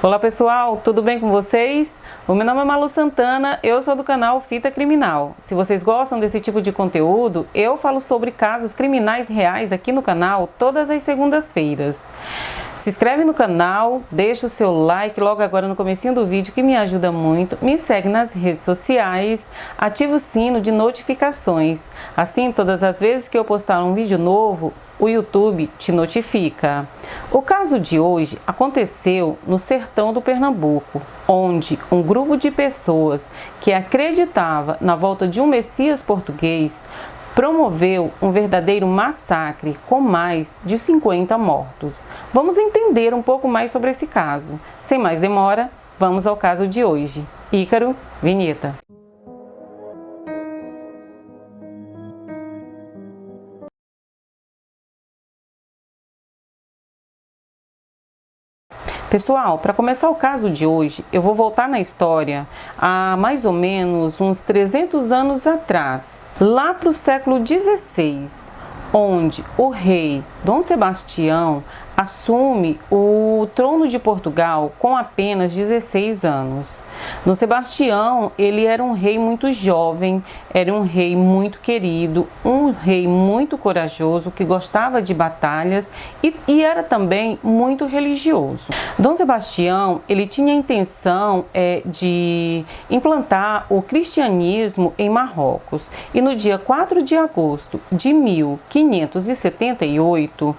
Olá pessoal, tudo bem com vocês? O meu nome é Malu Santana, eu sou do canal Fita Criminal. Se vocês gostam desse tipo de conteúdo, eu falo sobre casos criminais reais aqui no canal todas as segundas-feiras. Se inscreve no canal, deixa o seu like logo agora no comecinho do vídeo que me ajuda muito. Me segue nas redes sociais, ativa o sino de notificações. Assim, todas as vezes que eu postar um vídeo novo, o YouTube te notifica. O caso de hoje aconteceu no sertão do Pernambuco, onde um grupo de pessoas que acreditava na volta de um Messias português promoveu um verdadeiro massacre com mais de 50 mortos. Vamos entender um pouco mais sobre esse caso. Sem mais demora, vamos ao caso de hoje. Ícaro, vinheta. Pessoal, para começar o caso de hoje, eu vou voltar na história há mais ou menos uns 300 anos atrás, lá para o século XVI, onde o rei Dom Sebastião assume o trono de Portugal com apenas 16 anos. Dom Sebastião, ele era um rei muito jovem, era um rei muito querido, um rei muito corajoso, que gostava de batalhas e era também muito religioso. Dom Sebastião, ele tinha a intenção de implantar o cristianismo em Marrocos. E no dia 4 de agosto de 1578,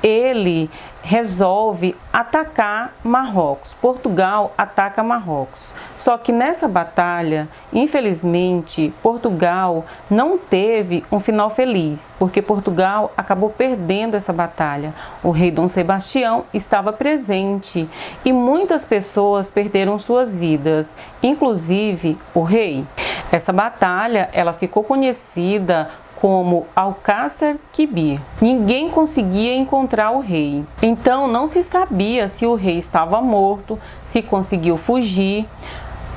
ele resolve atacar Marrocos. Portugal ataca Marrocos. Só que nessa batalha, infelizmente, Portugal não teve um final feliz, porque Portugal acabou perdendo essa batalha. O rei Dom Sebastião estava presente e muitas pessoas perderam suas vidas, inclusive o rei. Essa batalha, ela ficou conhecida como Alcácer Quibir. Ninguém conseguia encontrar o rei. Então não se sabia se o rei estava morto, se conseguiu fugir.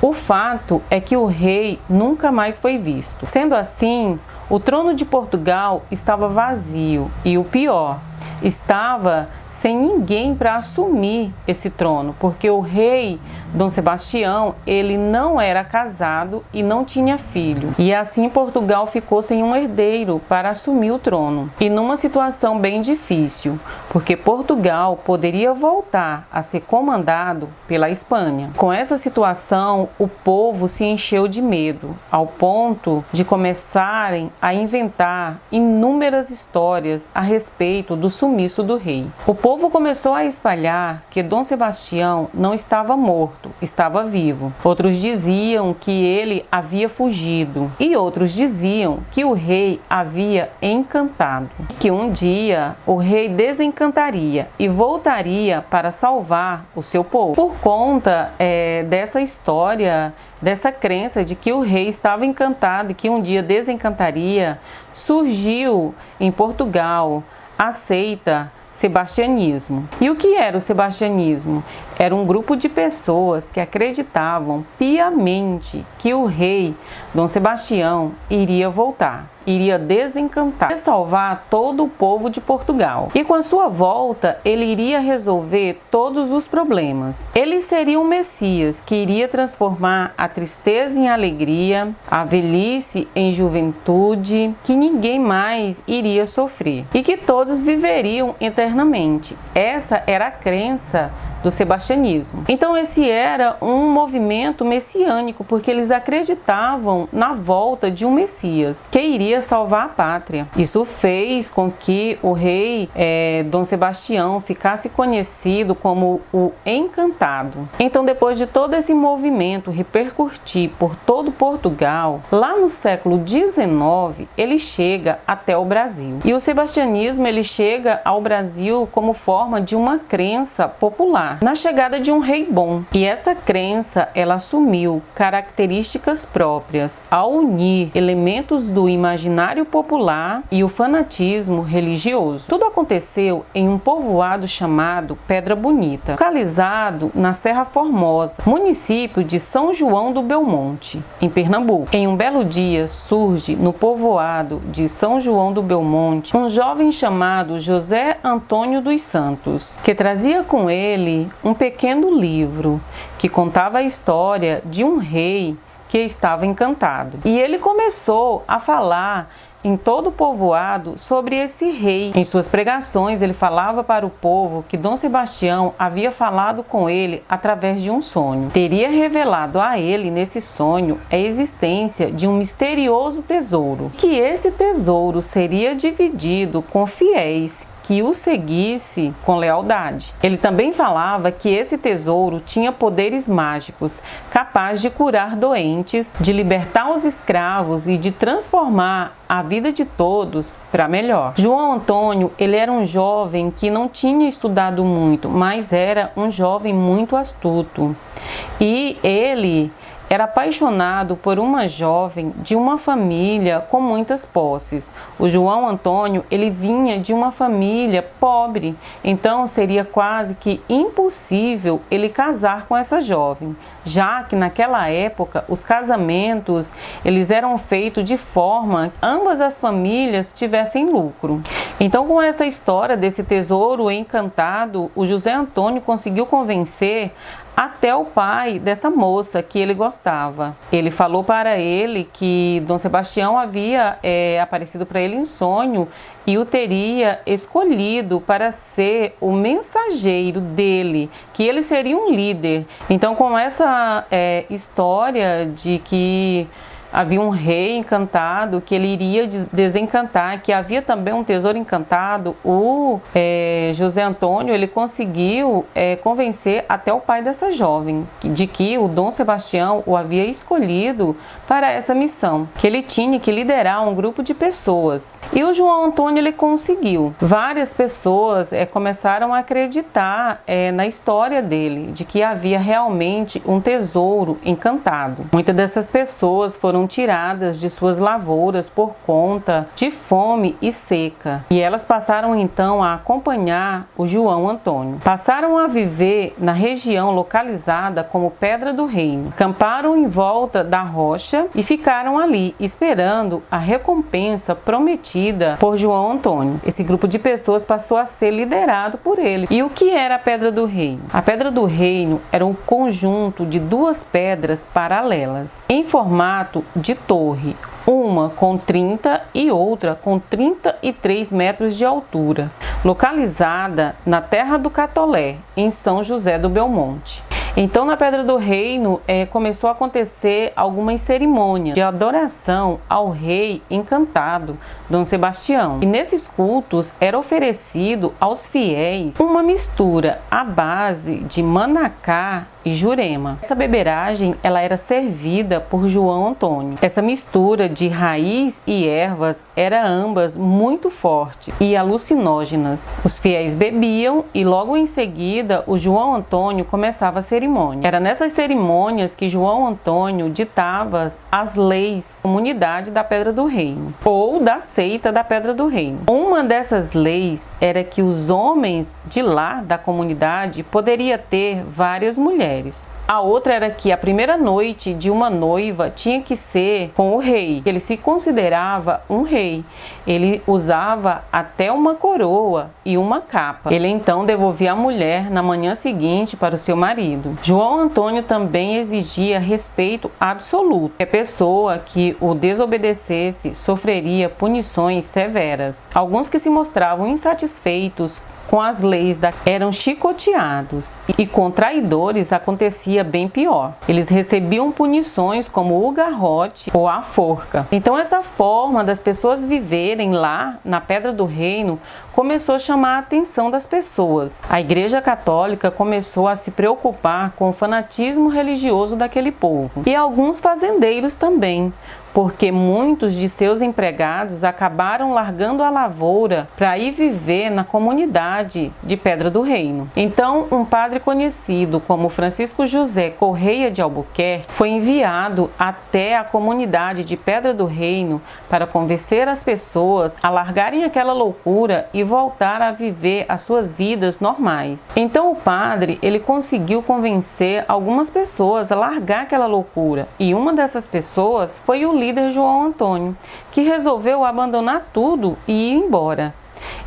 O fato é que o rei nunca mais foi visto. Sendo assim, o trono de Portugal estava vazio e o pior, estava sem ninguém para assumir esse trono, porque o rei Dom Sebastião, ele não era casado e não tinha filho. E assim Portugal ficou sem um herdeiro para assumir o trono. E numa situação bem difícil, porque Portugal poderia voltar a ser comandado pela Espanha. Com essa situação, o povo se encheu de medo, ao ponto de começarem a inventar inúmeras histórias a respeito do sumiço do rei. O povo começou a espalhar que Dom Sebastião não estava morto, estava vivo. Outros diziam que ele havia fugido e outros diziam que o rei havia encantado, que um dia o rei desencantaria e voltaria para salvar o seu povo. Por conta dessa história, dessa crença de que o rei estava encantado e que um dia desencantaria, surgiu em Portugal a seita sebastianismo. E o que era o sebastianismo? Era um grupo de pessoas que acreditavam piamente que o rei Dom Sebastião iria voltar, iria desencantar e salvar todo o povo de Portugal. E com a sua volta, ele iria resolver todos os problemas. Ele seria um Messias que iria transformar a tristeza em alegria, a velhice em juventude, que ninguém mais iria sofrer e que todos viveriam eternamente. Essa era a crença do sebastianismo. Então esse era um movimento messiânico, porque eles acreditavam na volta de um Messias que iria salvar a pátria. Isso fez com que o rei Dom Sebastião ficasse conhecido como o Encantado. Então, depois de todo esse movimento repercutir por todo Portugal, lá no século XIX, ele chega até o Brasil. E o sebastianismo, ele chega ao Brasil como forma de uma crença popular, na chegada de um rei bom. E essa crença, ela assumiu características próprias ao unir elementos do imaginário popular e o fanatismo religioso. Tudo aconteceu em um povoado chamado Pedra Bonita, localizado na Serra Formosa, município de São João do Belmonte, em Pernambuco. Em um belo dia, surge no povoado de São João do Belmonte um jovem chamado José Antônio dos Santos, que trazia com ele ele um pequeno livro que contava a história de um rei que estava encantado. E ele começou a falar em todo o povoado sobre esse rei. Em suas pregações, ele falava para o povo que Dom Sebastião havia falado com ele através de um sonho. Teria revelado a ele, nesse sonho, a existência de um misterioso tesouro, que esse tesouro seria dividido com fiéis que o seguisse com lealdade. Ele também falava que esse tesouro tinha poderes mágicos, capaz de curar doentes, de libertar os escravos e de transformar a vida de todos para melhor. João Antônio, ele era um jovem que não tinha estudado muito, mas era um jovem muito astuto. E ele era apaixonado por uma jovem de uma família com muitas posses. O João Antônio, ele vinha de uma família pobre, então seria quase que impossível ele casar com essa jovem, já que naquela época os casamentos eles eram feitos de forma que ambas as famílias tivessem lucro. Então, com essa história desse tesouro encantado, o José Antônio conseguiu convencer até o pai dessa moça que ele gostava. Ele falou para ele que Dom Sebastião havia aparecido para ele em sonho e o teria escolhido para ser o mensageiro dele, que ele seria um líder. Então, com essa história de que havia um rei encantado que ele iria desencantar, que havia também um tesouro encantado, o José Antônio ele conseguiu convencer até o pai dessa jovem de que o Dom Sebastião o havia escolhido para essa missão, que ele tinha que liderar um grupo de pessoas. E o João Antônio ele conseguiu. Várias pessoas começaram a acreditar na história dele, de que havia realmente um tesouro encantado. Muitas dessas pessoas foram tiradas de suas lavouras por conta de fome e seca. E elas passaram então a acompanhar o João Antônio. Passaram a viver na região localizada como Pedra do Reino. Acamparam em volta da rocha e ficaram ali esperando a recompensa prometida por João Antônio. Esse grupo de pessoas passou a ser liderado por ele. E o que era a Pedra do Reino? A Pedra do Reino era um conjunto de duas pedras paralelas, em formato de torre, uma com 30 e outra com 33 metros de altura, localizada na terra do Catolé, em São José do Belmonte. Então, na Pedra do Reino, começou a acontecer algumas cerimônias de adoração ao rei encantado, Dom Sebastião. E nesses cultos era oferecido aos fiéis uma mistura à base de manacá e jurema. Essa beberagem ela era servida por João Antônio. Essa mistura de raiz e ervas era ambas muito forte e alucinógenas. Os fiéis bebiam e logo em seguida o João Antônio começava a cerimônia. Era nessas cerimônias que João Antônio ditava as leis da comunidade da Pedra do Reino ou da seita da Pedra do Reino. Uma dessas leis era que os homens de lá da comunidade poderiam ter várias mulheres. A outra era que a primeira noite de uma noiva tinha que ser com o rei. Ele se considerava um rei. Ele usava até uma coroa e uma capa. Ele então devolvia a mulher na manhã seguinte para o seu marido. João Antônio também exigia respeito absoluto. A pessoa que o desobedecesse sofreria punições severas. Alguns que se mostravam insatisfeitos com as leis eram chicoteados e com traidores acontecia bem pior. Eles recebiam punições como o garrote ou a forca. Então essa forma das pessoas viverem lá na Pedra do Reino começou a chamar a atenção das pessoas. A Igreja Católica começou a se preocupar com o fanatismo religioso daquele povo e alguns fazendeiros também, porque muitos de seus empregados acabaram largando a lavoura para ir viver na comunidade de Pedra do Reino. Então, um padre conhecido como Francisco José Correia de Albuquerque foi enviado até a comunidade de Pedra do Reino para convencer as pessoas a largarem aquela loucura e voltar a viver as suas vidas normais. Então, o padre ele conseguiu convencer algumas pessoas a largar aquela loucura e uma dessas pessoas foi o líder João Antônio, que resolveu abandonar tudo e ir embora.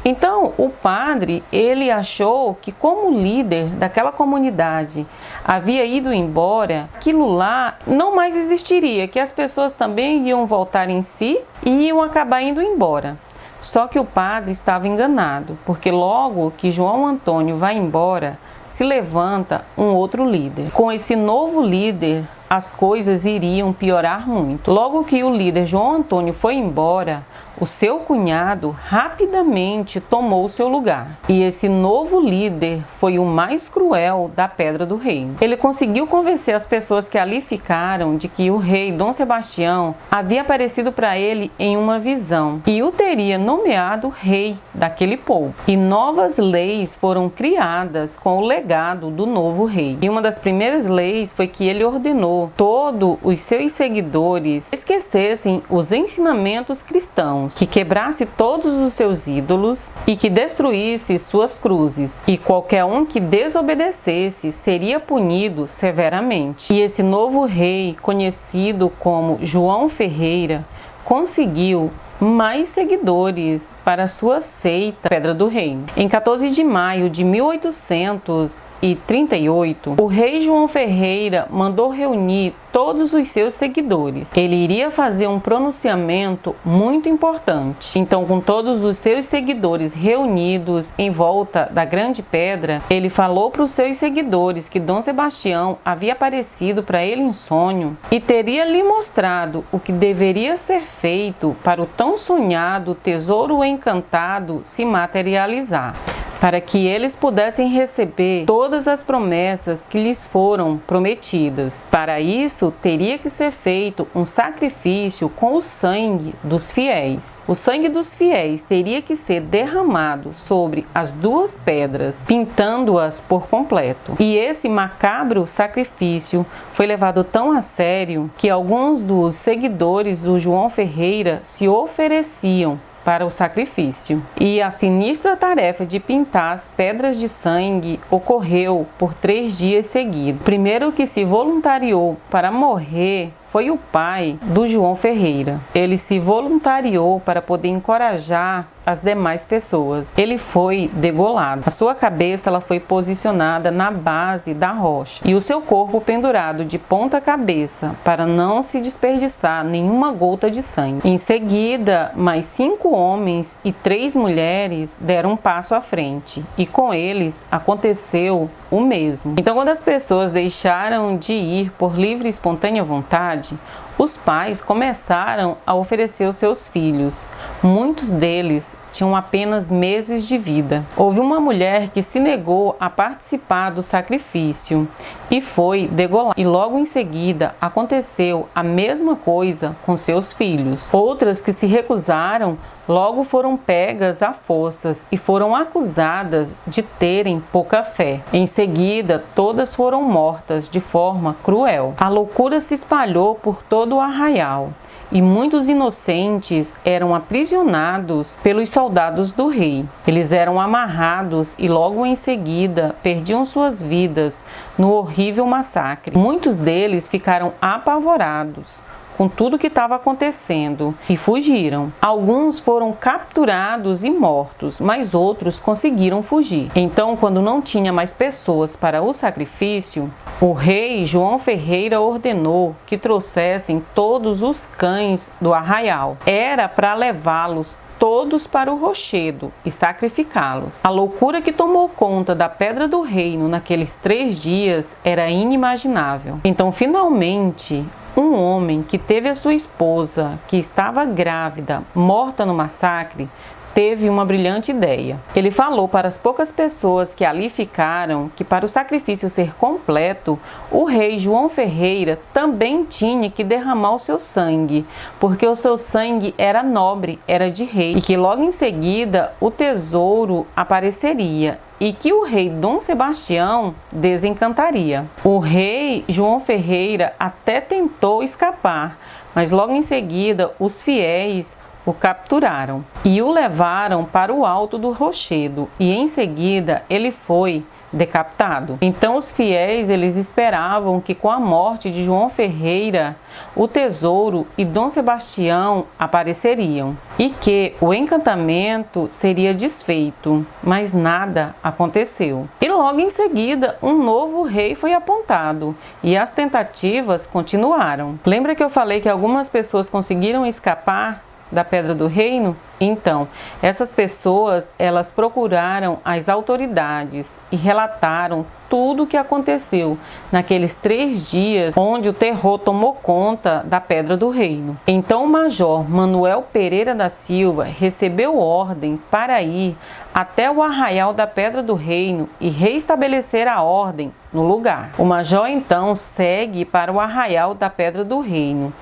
Então, o padre, ele achou que como líder daquela comunidade havia ido embora, aquilo lá não mais existiria, que as pessoas também iam voltar em si e iam acabar indo embora. Só que o padre estava enganado, porque logo que João Antônio vai embora, se levanta um outro líder. Com esse novo líder, as coisas iriam piorar muito. Logo que o líder João Antônio foi embora, o seu cunhado rapidamente tomou o seu lugar. E esse novo líder foi o mais cruel da Pedra do Reino. Ele conseguiu convencer as pessoas que ali ficaram de que o rei Dom Sebastião havia aparecido para ele em uma visão e o teria nomeado rei daquele povo. E novas leis foram criadas com o legado do novo rei. E uma das primeiras leis foi que ele ordenou todos os seus seguidores esquecessem os ensinamentos cristãos, que quebrasse todos os seus ídolos e que destruísse suas cruzes. E qualquer um que desobedecesse seria punido severamente. E esse novo rei, conhecido como João Ferreira, conseguiu mais seguidores para sua seita Pedra do Reino. Em 14 de maio de 1838, o rei João Ferreira mandou reunir todos os seus seguidores. Ele iria fazer um pronunciamento muito importante. Então, com todos os seus seguidores reunidos em volta da grande pedra, ele falou para os seus seguidores que Dom Sebastião havia aparecido para ele em sonho e teria lhe mostrado o que deveria ser feito para o tão sonhado tesouro encantado se materializar, para que eles pudessem receber todas as promessas que lhes foram prometidas. Para isso, teria que ser feito um sacrifício com o sangue dos fiéis. O sangue dos fiéis teria que ser derramado sobre as duas pedras, pintando-as por completo. E esse macabro sacrifício foi levado tão a sério que alguns dos seguidores do João Ferreira se ofereciam para o sacrifício. E a sinistra tarefa de pintar as pedras de sangue ocorreu por 3 dias seguidos. O primeiro que se voluntariou para morrer foi o pai do João Ferreira. Ele se voluntariou para poder encorajar as demais pessoas. Ele foi degolado. A sua cabeça ela foi posicionada na base da rocha e o seu corpo pendurado de ponta cabeça para não se desperdiçar nenhuma gota de sangue. Em seguida, mais 5 homens e 3 mulheres deram um passo à frente e com eles aconteceu o mesmo. Então, quando as pessoas deixaram de ir por livre e espontânea vontade, os pais começaram a oferecer os seus filhos. Muitos deles tinham apenas meses de vida. Houve uma mulher que se negou a participar do sacrifício e foi degolada. E logo em seguida aconteceu a mesma coisa com seus filhos. Outras que se recusaram logo foram pegas à forças e foram acusadas de terem pouca fé. Em seguida, todas foram mortas de forma cruel. A loucura se espalhou por todo o arraial e muitos inocentes eram aprisionados pelos soldados do rei. Eles eram amarrados e logo em seguida perdiam suas vidas no horrível massacre. Muitos deles ficaram apavorados com tudo que estava acontecendo e fugiram. Alguns foram capturados e mortos, mas outros conseguiram fugir. Então, quando não tinha mais pessoas para o sacrifício, o rei João Ferreira ordenou que trouxessem todos os cães do arraial. Era para levá-los todos para o rochedo e sacrificá-los. A loucura que tomou conta da Pedra do Reino naqueles 3 dias era inimaginável. Então, finalmente, um homem que teve a sua esposa, que estava grávida, morta no massacre, teve uma brilhante ideia. Ele falou para as poucas pessoas que ali ficaram que para o sacrifício ser completo, o rei João Ferreira também tinha que derramar o seu sangue, porque o seu sangue era nobre, era de rei, e que logo em seguida o tesouro apareceria e que o rei Dom Sebastião desencantaria. O rei João Ferreira até tentou escapar, mas logo em seguida os fiéis o capturaram e o levaram para o alto do rochedo, e em seguida ele foi decapitado. Então os fiéis, eles esperavam que com a morte de João Ferreira, o tesouro e Dom Sebastião apareceriam e que o encantamento seria desfeito, mas nada aconteceu. E logo em seguida, um novo rei foi apontado e as tentativas continuaram. Lembra que eu falei que algumas pessoas conseguiram escapar da Pedra do Reino? Então, essas pessoas, elas procuraram as autoridades e relataram tudo o que aconteceu naqueles 3 dias onde o terror tomou conta da Pedra do Reino. Então, o Major Manuel Pereira da Silva recebeu ordens para ir até o arraial da Pedra do Reino e reestabelecer a ordem no lugar. O Major então segue para o arraial da Pedra do Reino.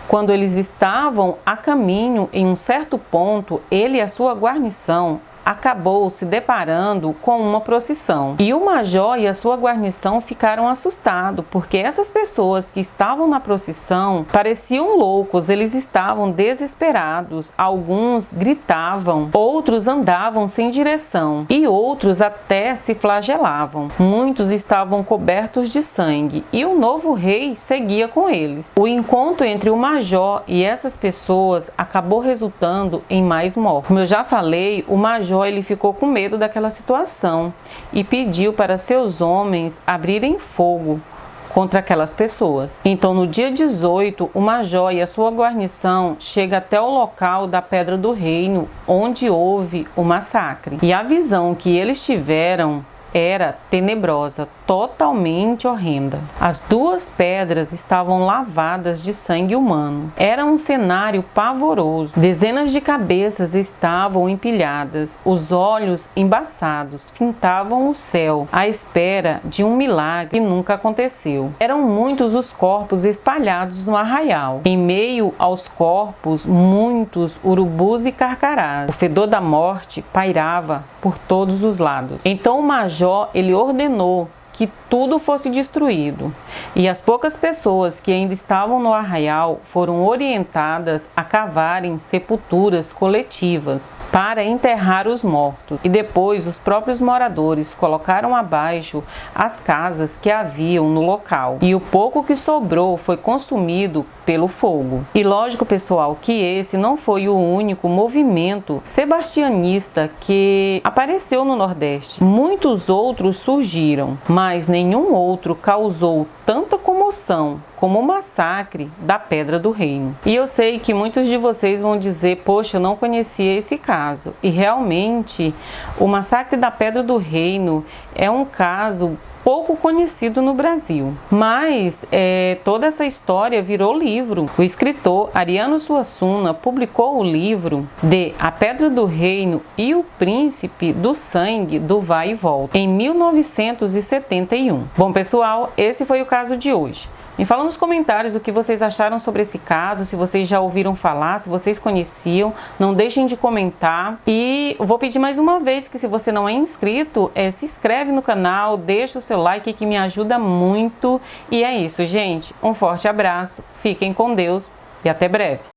Quando eles estavam a caminho, em um certo ponto, ele e a sua guarnição acabou se deparando com uma procissão. E o major e a sua guarnição ficaram assustados, porque essas pessoas que estavam na procissão pareciam loucos, eles estavam desesperados. Alguns gritavam, outros andavam sem direção e outros até se flagelavam. Muitos estavam cobertos de sangue e o novo rei seguia com eles. O encontro entre o major e essas pessoas acabou resultando em mais mortes. Como eu já falei, o major ele ficou com medo daquela situação e pediu para seus homens abrirem fogo contra aquelas pessoas. Então, no dia 18, o major e a sua guarnição chegam até o local da Pedra do Reino, onde houve o massacre. E a visão que eles tiveram era tenebrosa, totalmente horrenda. As 2 pedras estavam lavadas de sangue humano. Era um cenário pavoroso. Dezenas de cabeças estavam empilhadas, os olhos embaçados fintavam o céu, à espera de um milagre que nunca aconteceu. Eram muitos os corpos espalhados no arraial. Em meio aos corpos, muitos urubus e carcarás. O fedor da morte pairava por todos os lados. Então o major ele ordenou que tudo fosse destruído, e as poucas pessoas que ainda estavam no arraial foram orientadas a cavarem sepulturas coletivas para enterrar os mortos, e depois os próprios moradores colocaram abaixo as casas que haviam no local, e o pouco que sobrou foi consumido pelo fogo. E lógico, pessoal, que esse não foi o único movimento sebastianista que apareceu no Nordeste. Muitos outros surgiram, mas nenhum outro causou tanta comoção como o massacre da Pedra do Reino. E eu sei que muitos de vocês vão dizer, poxa, eu não conhecia esse caso. E realmente, o massacre da Pedra do Reino é um caso pouco conhecido no Brasil, mas toda essa história virou livro. O escritor Ariano Suassuna publicou o livro de A Pedra do Reino e o Príncipe do Sangue do Vai e Volta, em 1971. Bom, pessoal, esse foi o caso de hoje. Me fala nos comentários o que vocês acharam sobre esse caso, se vocês já ouviram falar, se vocês conheciam, não deixem de comentar. E vou pedir mais uma vez que se você não é inscrito, se inscreve no canal, deixa o seu like que me ajuda muito. E é isso, gente. Um forte abraço, fiquem com Deus e até breve.